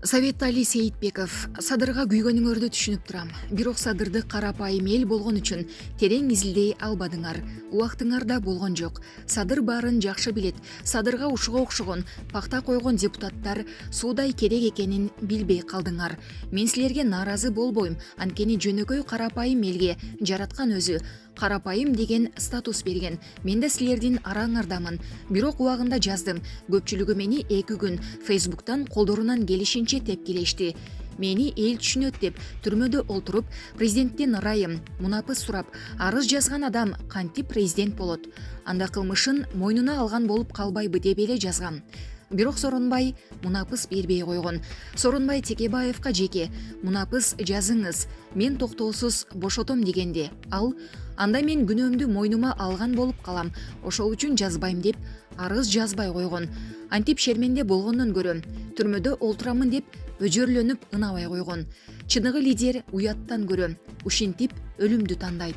Советали Сейитбеков, Садырга күйгөнүңөрдү түшүнүп турам. Бирок Садырды карапайым эл болгон үчүн терең изилдей албадыңар. Убактыңарда болгон жок. Садыр баарын жакшы билет. Садырга ушуга окшогон пакта койгон депутаттар суудай керек экенин билбей калдыңар. Мен силерге нааразы болбойм. Анткени жөнөкөй карапайым элге жараткан өзү карапайым деген статус берген. Мен да силердин араңардамын. Бирок убагында жаздым. Көпчүлүгү мени 2 күн Фейсбуктан колдорунан келишинче тепкилешти. Мени эл түшүнөт деп түрмөдө олтуруп, президенттен ырайым, мунапыс сурап, арыз жазган адам кантип президент болот? Анда кылмышын мойнуна алган болуп калбайбы деп эле жазгам. Бирок Сооронбай мунапыс бербей койгон. Сооронбай Текебаевка жеке мунапыс жазыңыз, мен токтоосуз бошотом дегенде, ал анда мен күнөөмдү мойнума алган болуп калам, ошол үчүн жазбайм деп арыз жазбай койгон. Антип шерменде болгондон көрө түрмөдө олтурамын деп өжөрлөнүп ынабай койгон. Чыныгы лидер уяттан көрө ушинтип өлүмдү тандайт.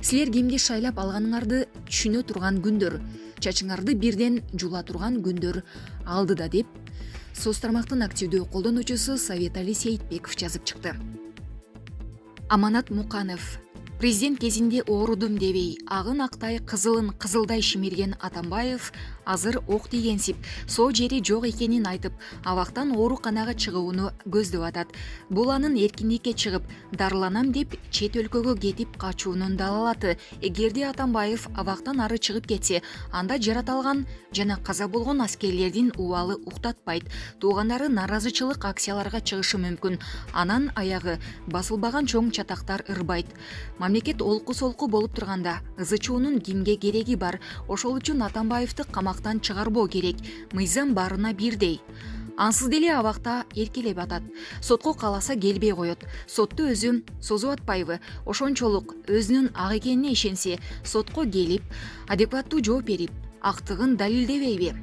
Силер кимди шайлап алганыңарды түшүнө турган күндөр, чачыңарды бирден жула турган күндөр алдыда деп Соц тармактын активдүү колдонуучусу Советали Сейитбеков жазып чыкты. Аманат Муканов. Президент кезинде оорудум дебей, агын актай, кызылын кызылдай шимирген Атамбаев азыр ок тийгенсип, соо жери жок экенин айтып, абактан ооруканага чыгууну көздөп атат. Бул анын эркиндикке чыгып, дарыланам деп чет өлкөгө кетип качуунун далалаты. Эгерде Атамбаев абактан ары чыгып кетсе, анда жараталган жана каза болгон аскерлердин убалы уктатпайт. Туугандары нааразычылык акцияларга чыгышы мүмкүн. Анан аягы басылбаган чоң чатактар ырбайт. Мамлекет олку-солку болуп турганда ызы-чуунун кимге кереги бар? Ошол үчүн Атамбаевди камактан чыгарбоо керек. Мыйзам баарына бирдей. Ансыз деле абакта эркелеп атат. Сотко кааласа келбей коет. Сотту өзү созуп атпайбы? Ошончолук өзүнүн ак экенине ишенсе, сотко келип, адекваттуу жооп берип, актыгын далилдебейби?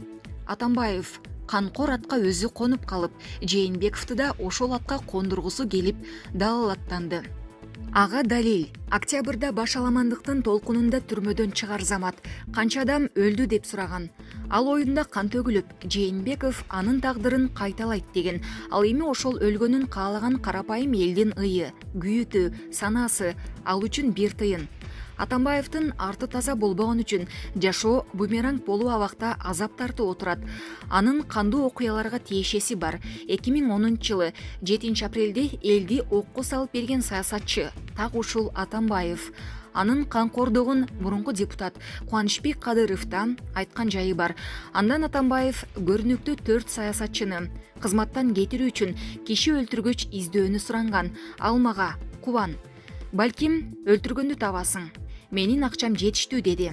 Атамбаев канкор атка өзү конуп калып, Жээнбековду да ошол атка кондургусу келип далалаттанды. Ага далил. Октябрда башаламандыктын толкунунда түрмөдөн чыгар замат канча адам өлдү деп сураган. Ал оюнда кан төгүлүп, Жээнбеков анын тагдырын кайталайт деген. Ал эми ошол өлгөнүн каалаган карапайым элдин ыйы, күйүтү, санаасы ал үчүн бир тыйын. Атамбаевдин арты таза болбогон үчүн жашоо бумеранг болуп абакта азап тартып отурат. Анын кандуу окуяларга тиешеси бар. 2010-жылы 7 апрелде элди окко салып берген саясатчы так ушул Атамбаев. Анын канкордугун мурунку депутат Кубанычбек Кадыров да айткан жайы бар. Андан Атамбаев көрүнүктүү 4 саясатчыны кызматтан кетирүү үчүн киши өлтүргүч издөөнү суранган. Ал мага: "Кубан, балким өлтүргөндү табасың. Менин акчам жетиштүү" деди.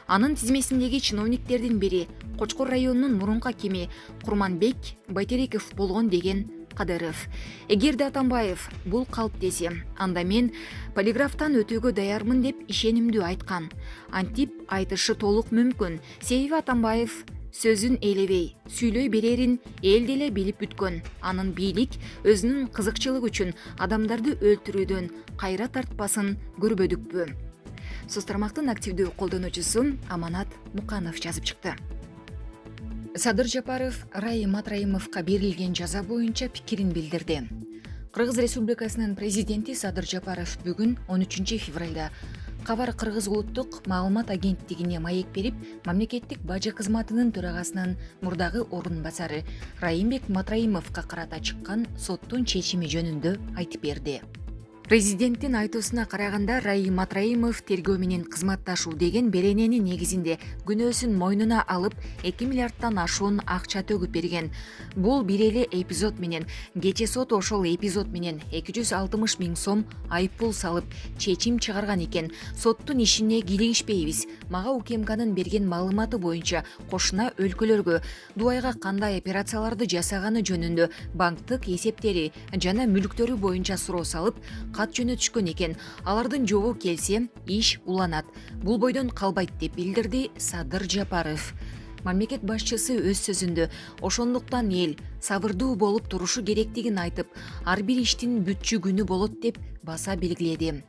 Анын тизмесиндеги чиновниктердин бири Кочкор районунун мурунку акими Курманбек Байтереков болгон деген Кадыров. Эгерде Атамбаев бул калп десе, анда мен полиграфтан өтүүгө даярмын деп ишенимдүү айткан. Антип айтышы толук мүмкүн. Себеби Атамбаев сөзүн элебей, сүйлөй берерин эл деле билип бүткөн. Анын бийлик өзүнүн кызыкчылыгы үчүн адамдарды өлтүрүүдөн кайра тартпасын көрбөдүкпү? Соц тармактын активдүү колдонуучусу Аманат Муканов жазып чыкты. Садыр Жапаров Раим Матраимовго берилген жаза боюнча пикирин билдирди. Кыргыз Республикасынын президенти Садыр Жапаров бүгүн 13 февралда Кабар Кыргыз улуттук маалымат агенттигине маек берип, мамлекеттик бажы кызматынын төрагасынын мурдагы орун басары Раимбек Матраимовго карата чыккан соттун чечими жөнүндө айтып берди. Президенттин айтуусуна караганда, Раим Матраимов тергөө менен кызматташуу деген беренени негизинде күнөөсүн мойнуна алып 2 миллиардтан ашуун акча төгүп берген. Бул бир эле эпизод менен кечээ сот ошол эпизод менен 260 миң сом айыппул салып чечим чыгарган экен. Соттун ишине кийлигишпейбиз. Мага УКМКнын берген маалыматы боюнча кошуна өлкөлөргө Дубайга кандай операцияларды жасаганы жөнүндө банктык эсептери жана мүлктөрү боюнча суроо салып кат жөнөтүшкөн экен. Алардын жообу келсе, иш уланат. Бул бойдон калбайт деп билдирди Садыр Жапаров. Мамлекет башчысы өз сөзүндө ошондуктан эл сабырдуу болуп турушу керектигин айтып, ар бир иштин бүтчү күнү болот деп баса белгиледи.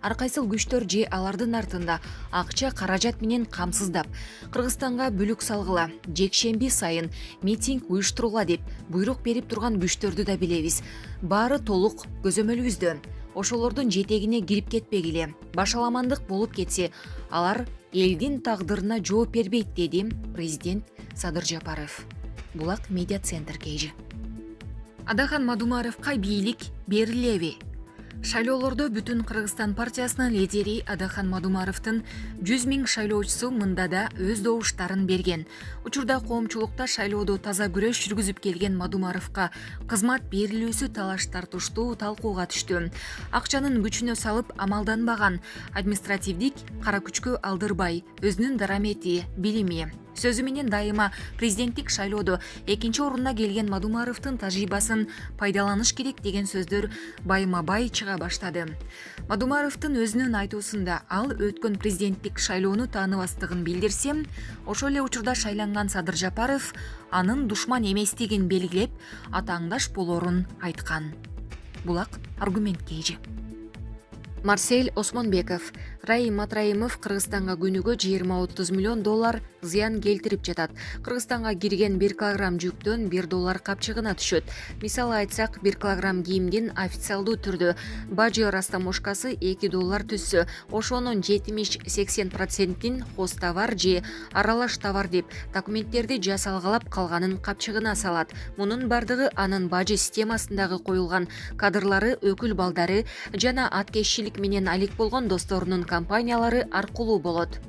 ар кайсыл күчтөр же алардын артында акча каражат менен камсыздап Кыргызстанга бүлүк салгыла, жекшемби сайын митинг уюштурула деп буйрук берип турган күчтөрдү да билебиз. Баары толук көзөмөлүбүздө. Ошолордун жетегине кирип кетпегиле. Башаламандык болуп кетсе, алар элдин тагдырына жооп бербейт, деди президент Садыр Жапаров. Булак медиа центр KG. Адахан Мадумаровго бийлик берилеби? Шайлоолордо Бүтүн Кыргызстан партиясынын лидери Адахан Мадумаровдун 100 000 шайлоочусу мында да өз добуштарын берген. Учурда коомчулукта шайлоодо таза күрөш жүргүзүп келген Мадумаровго кызмат берилүүсү талаш тартыштуу талкууга түштү. Акчанын күчүнө салып амалданбаган, административдик кара күчкө алдырбай, өзүнүн дарамети, билими, сөзү менен дайыма президенттик шайлоодо экинчи орунда келген Мадумаровдун тажрыйбасын пайдаланыш керек деген сөздөр байма-бай чыга баштады. Мадумаровдун өзүнүн айтуусунда ал өткөн президенттик шайлоону тааныбастыгын билдирсе, ошол эле учурда шайланган Садыр Жапаров анын душман эместигин белгилеп, атааңдаш болорун айткан. Булак аргумент KG. Марсель Осмонбеков: Раим Матраимов Кыргызстанга күнүгө 20-30 миллион доллар зыян келтирип жатат. Кыргызстанга кирген 1 килограмм жүктөн 1 доллар капчыгына түшөт. Мисалы айтсак, 1 килограмм кийимдин официалдуу түрдө бажы растамошкасы 2 доллар түссө, ошонун 70-80%-ин хоз товар же аралаш товар деп документтерди жасалгалап калганын капчыгына салат. Мунун бардыгы анын бажы системасындагы коюлган кадрлары, өкүл балдары жана аткезчилик менен алек болгон досторунун компаниялары аркылуу болот.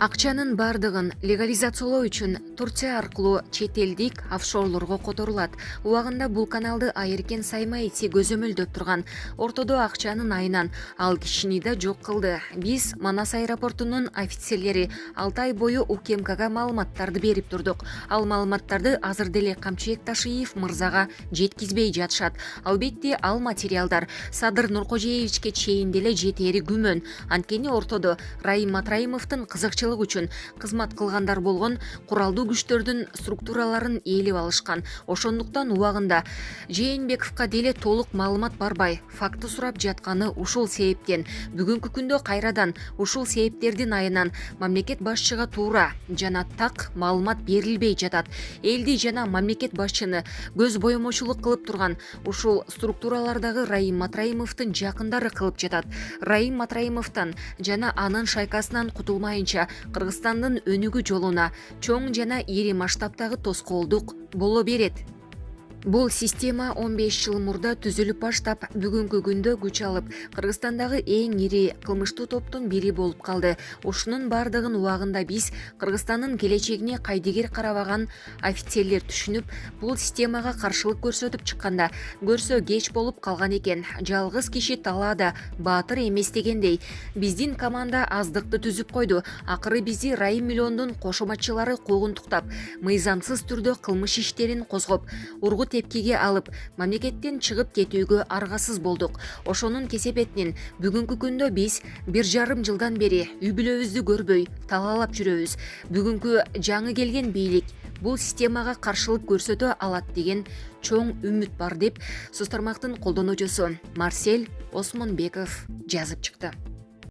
Акчанын бардыгын легализациялоо үчүн Турция аркылуу чет элдик офшорлорго которулат. Убагында бул каналды Айыркен Саймаити көзөмөлдөп турган. Ортодо акчанын айынан ал кишини да жок кылды. Биз Манас аэропортунун офицерлери 6 ай бою УКМКга маалыматтарды берип турдук. Ал маалыматтарды азыр деле Камчыбек Ташиев мырзага жеткизбей жатышат. Албетте ал материалдар Садыр Нуркожеевичке чейин деле жетери күмөн. Анткени ортодо Раим Матраимовдун кызыкчылыгы үчүн кызмат кылгандар болгон куралдуу күчтөрдүн структураларын ээлеп алышкан. Ошондуктан убагында Жээнбековго деле толук маалымат барбай, факты сурап жатканы ушул себептен. Бүгүнкү күндө кайрадан ушул себептердин айынан мамлекет башчыга туура жана так маалымат берилбей жатат. Элди жана мамлекет башчыны көз боемочулук кылып турган ушул структуралардагы Раим Матраимовдун жакындары кылып жатат. Раим Матраимовдон жана анын шайкасынан кутулмайынча Кыргызстандын өнүгүү жолуна чоң жана ири масштабтагы тоскоолдук боло берет. Бул система 15 жыл мурда түзүлүп баштап, бүгүнкү күндө күч алып, Кыргызстандагы эң ири кылмыштуу топтун бири болуп калды. Ушунун бардыгын убагында биз Кыргызстандын келечегине кайдыгер карабаган офицерлер түшүнүп, бул системага каршылык көрсөтүп чыкканда, көрсө кеч болуп калган экен. Жалгыз киши талаада баатыр эмес дегендей, биздин команда аздыкты түзүп койду. Акыры бизди Раим миллиондун кошоматчылары куугунтуктап, мыйзамсыз түрдө кылмыш иштерин козгоп, ургут тепкиге алып, мамлекеттен чыгып кетүүгө аргасыз болдук. Ошонун кесепетинен бүгүнкү күндө биз 1,5 жылдан бери үй бүлөбүздү көрбөй талаалап жүрөбүз. Бүгүнкү жаңы келген бийлик бул системага каршылык көрсөтө алат деген чоң үмүт бар деп Сөз тармактын колдонуучусу Марсель Осмонбеков жазып чыкты.